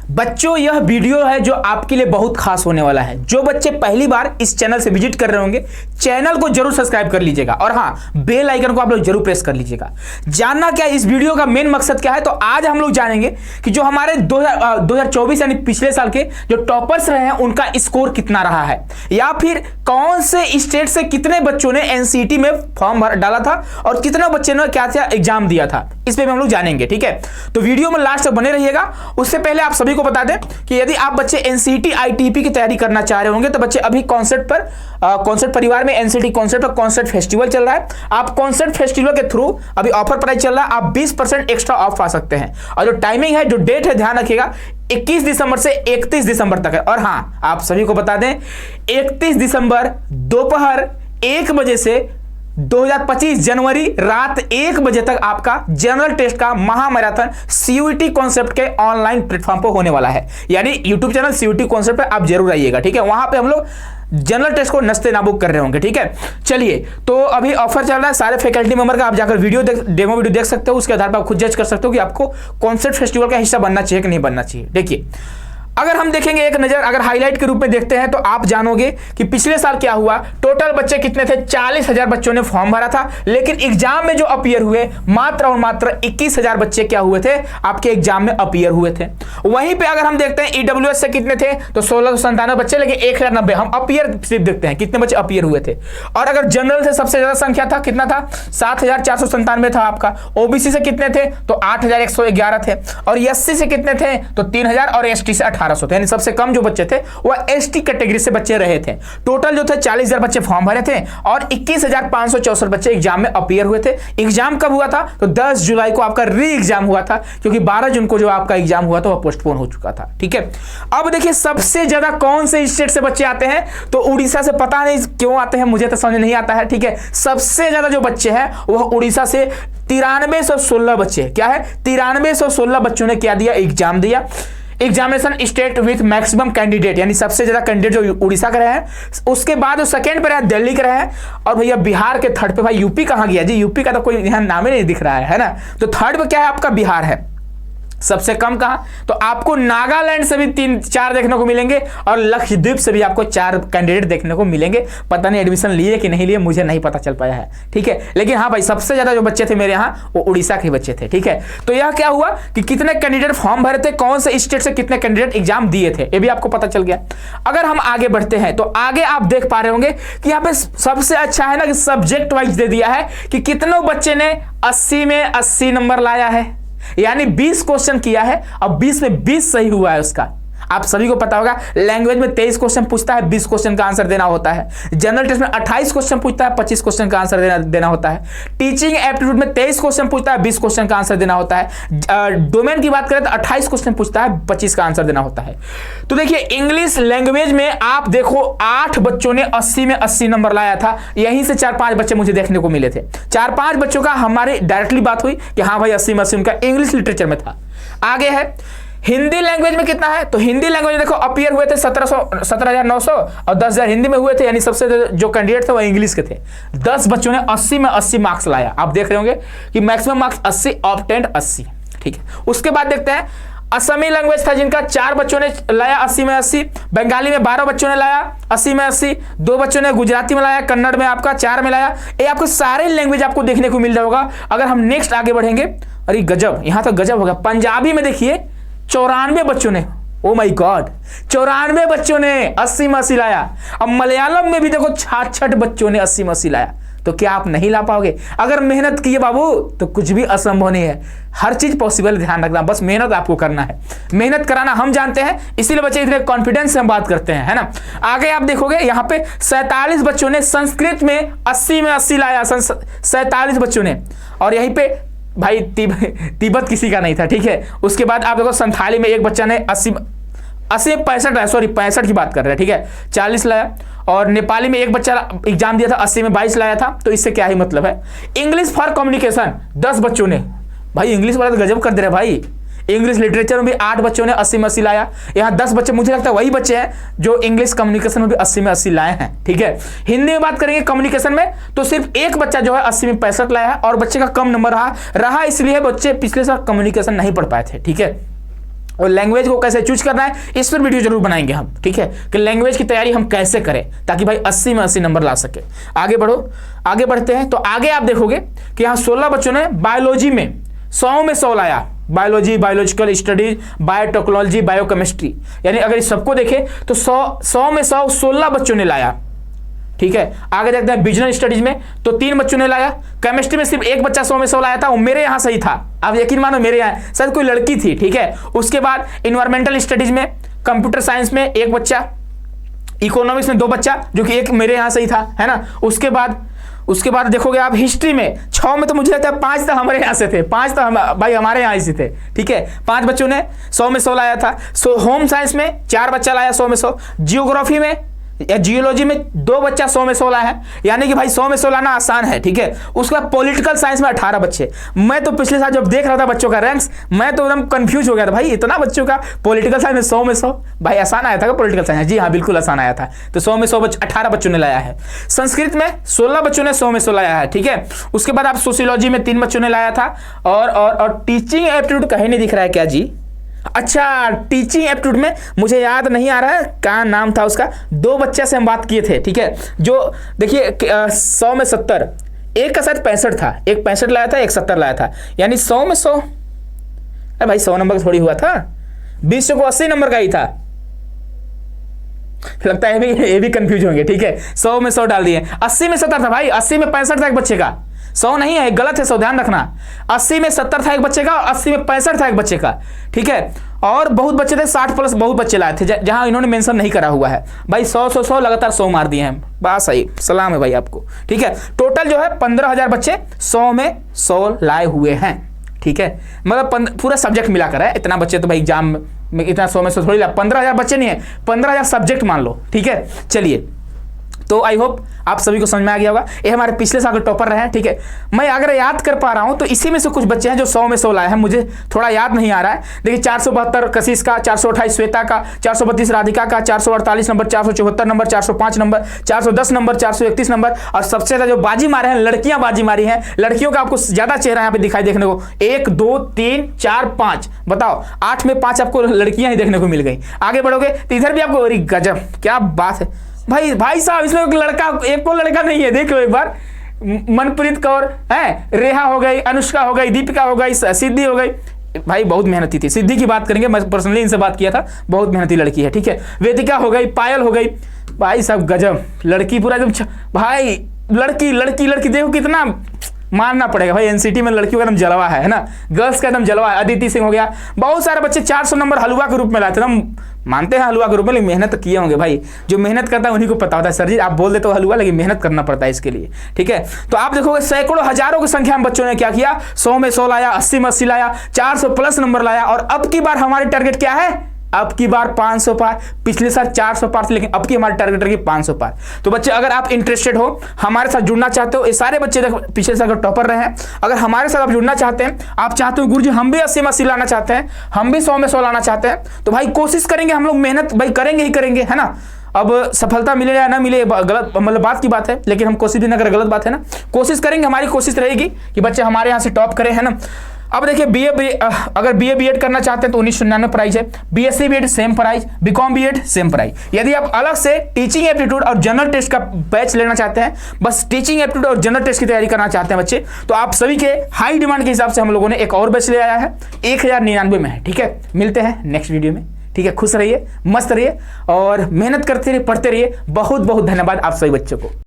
बच्चों यह वीडियो है जो आपके लिए बहुत खास होने वाला है। जो बच्चे पहली बार इस चैनल से विजिट कर रहे होंगे, चैनल को जरूर सब्सक्राइब कर लीजिएगा और हां, बेल आइकन को आप लोग जरूर प्रेस कर लीजिएगा। जानना क्या इस वीडियो का मेन मकसद क्या है, तो आज हम लोग जानेंगे कि जो हमारे 2024 यानी पिछले साल के जो टॉपर्स रहे हैं उनका स्कोर कितना रहा है, या फिर कौन से स्टेट से कितने बच्चों ने एनसीईटी में फॉर्म डाला था और कितने बच्चों ने क्या क्या एग्जाम दिया था, इस पे हम लोग जानेंगे। ठीक है, तो वीडियो में लास्ट तक बने रहिएगा। उससे पहले आप सभी को बता दें कि यदि आप बच्चे एनसीईटी आईटीपी की तैयारी करना चाह रहे होंगे तो बच्चे अभी कॉन्सेप्ट पर कॉन्सेप्ट परिवार में एनसीईटी कॉन्सेप्ट और कॉन्सेप्ट फेस्टिवल चल रहा है। आप कॉन्सेप्ट फेस्टिवल के थ्रू अभी ऑफर प्राइस चल रहा है, आप 20% एक्स्ट्रा ऑफ पा सकते हैं। और जो टाइमिंग है, जो डेट है, ध्यान रखिएगा 21 दिसंबर से 31 दिसंबर तक है। और हाँ, आप सभी को बता दें 31 दिसंबर दोपहर 1 बजे से 2025 जनवरी रात 1 बजे तक आपका जनरल टेस्ट का महामैराथन सीयूईटी कॉन्सेप्ट के ऑनलाइन प्लेटफॉर्म पर होने वाला है। यानी यूट्यूब चैनल सीयूईटी कॉन्सेप्ट पे आप जरूर आइएगा। ठीक है, वहां पे हम लोग जनरल टेस्ट को नस्ते नाबूक कर रहे होंगे। ठीक है, चलिए, तो अभी ऑफर चल रहा है सारे फैकल्टी मेंबर का। आप जाकर डेमो वीडियो देख सकते हो, उसके आधार पर आप खुद जज कर सकते हो कि आपको कॉन्सेप्ट फेस्टिवल का हिस्सा बनना चाहिए कि नहीं बनना चाहिए। देखिए, अगर हम देखेंगे एक नजर, अगर हाईलाइट के रूप में देखते हैं तो आप जानोगे कि पिछले साल क्या हुआ। टोटल बच्चे कितने थे? 40,000 बच्चों ने फॉर्म भरा था, लेकिन एग्जाम में जो अपीयर हुए मात्र और मात्र 21,000 बच्चे क्या हुए थे, आपके एग्जाम में अपीयर हुए थे। वहीं पे अगर हम देखते हैं ईडब्ल्यूएस से कितने थे, तो 1697 बच्चे, लेकिन 1090 हम अपीयर सिर्फ देखते हैं कितने बच्चे अपीयर हुए थे। और अगर जनरल से सबसे ज्यादा संख्या था, कितना था? 7,497 था आपका। ओबीसी से कितने थे? तो 8,111 थे। और एससी से कितने थे? तो 3,000 और एसटी से 1800 थे। यानी सबसे कम जो बच्चे थे वह एसटी कैटेगरी से बच्चे रहे थे। टोटल जो थे 40,000 बच्चे फॉर्म भरे थे और 21,564 बच्चे एग्जाम में अपीयर हुए थे। एग्जाम कब हुआ था? तो 10 जुलाई को आपका री एग्जाम हुआ था, क्योंकि 12 जून को जो आपका एग्जाम हुआ था वह पोस्टपोन हो चुका था। ठीक है, अब देखिए सबसे ज्यादा कौन से स्टेट से बच्चे आते हैं, तो उड़ीसा से। पता नहीं क्यों आते हैं, मुझे तो समझ नहीं आता है। ठीक है, सबसे ज्यादा जो बच्चे हैं वह उड़ीसा से 9316 बच्चे, क्या है 9316 बच्चों ने क्या दिया? एग्जाम दिया। Examination state with maximum candidate, यानी सबसे ज्यादा कैंडिडेट जो उड़ीसा के रहे हैं। उसके बाद जो सेकंड पे रहे दिल्ली के रहे हैं। और भैया बिहार के थर्ड पे, भाई यूपी कहां गया जी? यूपी का तो कोई यहां नाम ही नहीं दिख रहा है ना। तो थर्ड पे क्या है आपका? बिहार है। सबसे कम कहां? तो आपको नागालैंड से भी 3-4 देखने को मिलेंगे और लक्षद्वीप से भी आपको 4 कैंडिडेट देखने को मिलेंगे। पता नहीं एडमिशन लिए कि नहीं लिए, मुझे नहीं पता चल पाया है। ठीक है, लेकिन हाँ भाई, सबसे ज्यादा जो बच्चे थे मेरे यहाँ वो उड़ीसा के बच्चे थे। ठीक है, तो यह क्या हुआ कि कितने कैंडिडेट फॉर्म भरे थे, कौन से स्टेट से कितने कैंडिडेट एग्जाम दिए थे, ये भी आपको पता चल गया। अगर हम आगे बढ़ते हैं तो आगे आप देख पा रहे होंगे कि यहाँ पे सबसे अच्छा है ना कि सब्जेक्ट वाइज दे दिया है कि कितनों बच्चे ने 80 में 80 नंबर लाया है। यानी 20 क्वेश्चन किया है, अब 20 में 20 सही हुआ है उसका। आप सभी को पता होगा लैंग्वेज में 23 क्वेश्चन पूछता है, 20 क्वेश्चन का आंसर देना होता है। जनरल टेस्ट में 28 क्वेश्चन पूछता है, 25 क्वेश्चन का आंसर देना होता है। टीचिंग एप्टीट्यूड में 23 क्वेश्चन पूछता है, 20 क्वेश्चन का आंसर देना होता है। डोमेन की बात करें तो 28 क्वेश्चन पूछता है, 25 का आंसर देना होता है। तो देखिए इंग्लिश लैंग्वेज में आप देखो 8 बच्चों ने 80 में 80 नंबर लाया था। यहीं से 4-5 बच्चे मुझे देखने को मिले थे। 4-5 बच्चों का हमारे डायरेक्टली बात हुई कि हाँ भाई 80 में 80 उनका इंग्लिश लिटरेचर में था। आगे है हिंदी लैंग्वेज में कितना है, तो हिंदी लैंग्वेज में देखो अपीयर हुए थे 17,900 और 10,000 हिंदी में हुए थे। यानी सबसे जो कैंडिडेट थे वो इंग्लिश के थे। 10 बच्चों ने 80 में 80 मार्क्स लाया। आप देख रहे होंगे कि मैक्सिमम मार्क्स 80, ऑब्टेंड 80। ठीक है, उसके बाद देखते हैं असमी लैंग्वेज था जिनका 4 बच्चों ने लाया 80 में 80। बंगाली में 12 बच्चों ने लाया 80 में 80। 2 बच्चों ने गुजराती में लाया, कन्नड़ में आपका 4 में लाया। ये आपको सारे लैंग्वेज आपको देखने को मिल रहा होगा। अगर हम नेक्स्ट आगे बढ़ेंगे, अरे गजब, यहां तो गजब होगा। पंजाबी में देखिए 94 बच्चों ने, ओ माय गॉड, 94 बच्चों ने 80 में 80 लाया। अब मलयालम में भी देखो 66 बच्चों ने 80 में 80 लाया। तो क्या आप नहीं ला पाओगे? अगर मेहनत किए बाबू तो कुछ भी असंभव नहीं है। हर चीज पॉसिबल, ध्यान रखना, बस मेहनत आपको करना है। मेहनत कराना हम जानते हैं, इसीलिए बच्चे इतने कॉन्फिडेंस से हम बात करते हैं, है ना। आगे आप देखोगे यहाँ पे 47 बच्चों ने संस्कृत में 80 में 80 लाया, 47 बच्चों ने। और यहीं पे भाई तिब्बत किसी का नहीं था। ठीक है, उसके बाद आप देखो संथाली में एक बच्चा ने 80 65 की बात कर रहे हैं। ठीक है, 40 लाया। और नेपाली में एक बच्चा एग्जाम दिया था, 80 में 22 लाया था। तो इससे क्या ही मतलब है। इंग्लिश फॉर कम्युनिकेशन 10 बच्चों ने, भाई इंग्लिश वाला तो गजब कर दे रहे भाई। इंग्लिश लिटरेचर में भी 8 बच्चों ने 80 में 80 लाया। यहाँ 10 बच्चे, मुझे लगता है वही बच्चे हैं जो इंग्लिश कम्युनिकेशन में भी 80 में 80 लाए हैं। ठीक है, हिंदी में बात करेंगे कम्युनिकेशन में तो सिर्फ एक बच्चा जो है 80 में 65 लाया है और बच्चे का कम नंबर रहा इसलिए बच्चे पिछले साल कम्युनिकेशन नहीं पढ़ पाए थे। ठीक है, और लैंग्वेज को कैसे चूज करना है इस पर वीडियो जरूर बनाएंगे हम, ठीक है, कि लैंग्वेज की तैयारी हम कैसे करें ताकि भाई 80 में 80 नंबर ला सके। आगे बढ़ो, आगे बढ़ते हैं। तो आगे आप देखोगे कि यहाँ 16 बच्चों ने बायोलॉजी में 100 में 100 लाया। Biology, biological studies, biotechnology, biochemistry, यानी अगर इस सबको देखें तो 100 में 100 16 बच्चों ने लाया, ठीक है। आगे देखते हैं बिजनेस स्टडीज में तो 3 बच्चों ने लाया। केमिस्ट्री में सिर्फ एक बच्चा 100 में 100 लाया था, वो मेरे यहाँ सही था। आप यकीन मानो मेरे यहाँ शायद कोई लड़की थी, ठीक है। उसके बाद इन्वायरमेंटल स्टडीज में, कंप्यूटर साइंस में 1 बच्चा, इकोनॉमिक्स में 2 बच्चा, जो कि एक मेरे यहाँ सही था, है ना। उसके बाद देखोगे आप हिस्ट्री में 6 में तो मुझे लगता है 5 तो हमारे यहाँ से थे, 5 तो भाई हमारे यहाँ से थे, ठीक है। 5 बच्चों ने 100 में 100 लाया था। होम साइंस में 4 बच्चा लाया 100 में 100। जियोग्राफी में या जियोलॉजी में 2 बच्चा 100 में 100 लाया है, यानी कि भाई 100 में 100 लाना आसान है, ठीक है। उसके बाद पॉलिटिकल साइंस में 18 बच्चे। मैं तो पिछले साल जब देख रहा था बच्चों का रैंक्स, मैं तो एकदम कंफ्यूज हो गया था, भाई इतना बच्चों का पॉलिटिकल साइंस में 100 में 100, भाई आसान आया था पॉलिटिकल साइंस? जी हाँ, बिल्कुल आसान आया था। तो 100 में 100 18 बच्चों ने लाया है। संस्कृत में 16 बच्चों ने 100 में 100 लाया है, ठीक है। उसके बाद आप सोशियोलॉजी में 3 बच्चों ने लाया था। और टीचिंग एप्टीट्यूड कहीं नहीं दिख रहा है क्या जी? अच्छा, टीचिंग एप्टीट्यूड में मुझे याद नहीं आ रहा है क्या नाम था उसका, 2 बच्चे से हम बात किए थे, ठीक है। जो देखिए 100 में 70, एक का शायद 65 था, एक 65 लाया था, एक 70 लाया था, यानी 100 में 100। अरे भाई 100 नंबर थोड़ी हुआ था, 20 को 80 नंबर का ही था। लगता है ये भी कंफ्यूज होंगे, ठीक है। 100 में 100 डाल दिए। 80 में 70 था भाई, 80 में 65 था एक बच्चे का, 100 नहीं है, गलत है, 100 ध्यान रखना। 80 में 70 था एक बच्चे का और 80 में 65 था एक बच्चे का, ठीक है। और बहुत बच्चे थे, 60 प्लस बहुत बच्चे लाए थे, जहां इन्होंने मेंशन नहीं करा हुआ है। भाई 100 लगातार 100 मार दिए हैं, बात सही, सलाम है भाई आपको, ठीक है। टोटल जो है 15,000 बच्चे 100 में 100 लाए हुए हैं, ठीक है। मतलब पूरा सब्जेक्ट मिलाकर है, इतना बच्चे तो भाई एग्जाम में इतना 100 में 100 थोड़ी ला, 15,000 बच्चे नहीं है, 15,000 सब्जेक्ट मान लो, ठीक है। चलिए, तो आई होप आप सभी को समझ में आ गया होगा। ये हमारे पिछले साल के टॉपर रहे हैं, ठीक है। मैं अगर याद कर पा रहा हूं तो इसी में से कुछ बच्चे हैं जो 100 में 100 लाए हैं, मुझे थोड़ा याद नहीं आ रहा है। देखिए 472 कशिश का, 428 श्वेता का, 432 राधिका का, 448 number, 474 number, 405 number, 410 number, 431 number, और सबसे ज्यादा जो बाजी मारे हैं लड़कियां बाजी मारी हैं। लड़कियों का आपको ज्यादा चेहरा यहाँ पे दिखाई देखने को, 1 2 3 4 5, बताओ 8 में 5 आपको लड़कियां ही देखने को मिल गई। आगे बढ़ोगे तो इधर भी आपको, अरे गजब क्या बात है भाई साहब, इसमें एक को लड़का नहीं है, देख लो एक बार। मनप्रीत कौर है, रेहा हो गई, अनुष्का हो गई, दीपिका हो गई, सिद्धि हो गई। भाई बहुत मेहनती थी, सिद्धि की बात करेंगे, मैं पर्सनली इनसे बात किया था, बहुत मेहनती लड़की है, ठीक है। वेदिका हो गई, पायल हो गई, भाई साहब गजब लड़की, पूरा एकदम भाई लड़की देखो कितना मानना पड़ेगा भाई, एनसीटी में लड़कियों का एकदम जलवा है ना, गर्ल्स का एकदम जलवा है। अदिति सिंह हो गया, बहुत सारे बच्चे 400 नंबर हलवा के रूप में लाते थे। हम मानते हैं हलवा के रूप में, लेकिन मेहनत तो किए होंगे भाई, जो मेहनत करता है उन्हीं को पता होता है। सर जी आप बोल देते हो हलवा, लेकिन मेहनत करना पड़ता है इसके लिए, ठीक है। तो आप देखोगे सैकड़ों हजारों की संख्या में बच्चों ने क्या किया, 100 में 100 लाया, 80 में 80 लाया, 400 प्लस नंबर लाया। और अब की बार हमारी टारगेट क्या है, अब की बार 500 पार। पिछले साल 400 पार थे, लेकिन अब की हमारी टारगेट रहेगी 500 पार। तो बच्चे अगर आप इंटरेस्टेड हो, हमारे साथ जुड़ना चाहते हो, ये सारे बच्चे पिछले साल का टॉपर रहे हैं, अगर हमारे साथ आप जुड़ना चाहते हैं, आप चाहते हो गुरुजी हम भी 80 में 80 लाना चाहते हैं, हम भी 100 में 100 लाना चाहते हैं, तो भाई कोशिश करेंगे, हम लोग मेहनत भाई करेंगे ही करेंगे, है ना। अब सफलता मिले या ना मिले गलत मतलब बात की बात है, लेकिन हम कोशिश भी ना करें गलत बात है ना, कोशिश करेंगे, हमारी कोशिश रहेगी कि बच्चे हमारे यहाँ से टॉप करें, है ना। अब देखिए अगर बीए बीएड करना चाहते हैं तो 1999 प्राइस है, BSc BEd same price, BCom BEd same price. यदि आप अलग से टीचिंग एप्टीट्यूड और जनरल टेस्ट का बैच लेना चाहते हैं, बस टीचिंग एप्टीट्यूड और जनरल टेस्ट की तैयारी करना चाहते हैं बच्चे, तो आप सभी के हाई डिमांड के हिसाब से हम लोगों ने एक और बैच ले आया है, 1099 में है, ठीक है। मिलते हैं नेक्स्ट वीडियो में, ठीक है। खुश रहिए, मस्त रहिए और मेहनत करते रहिए, पढ़ते रहिए। बहुत बहुत धन्यवाद आप सभी बच्चों को।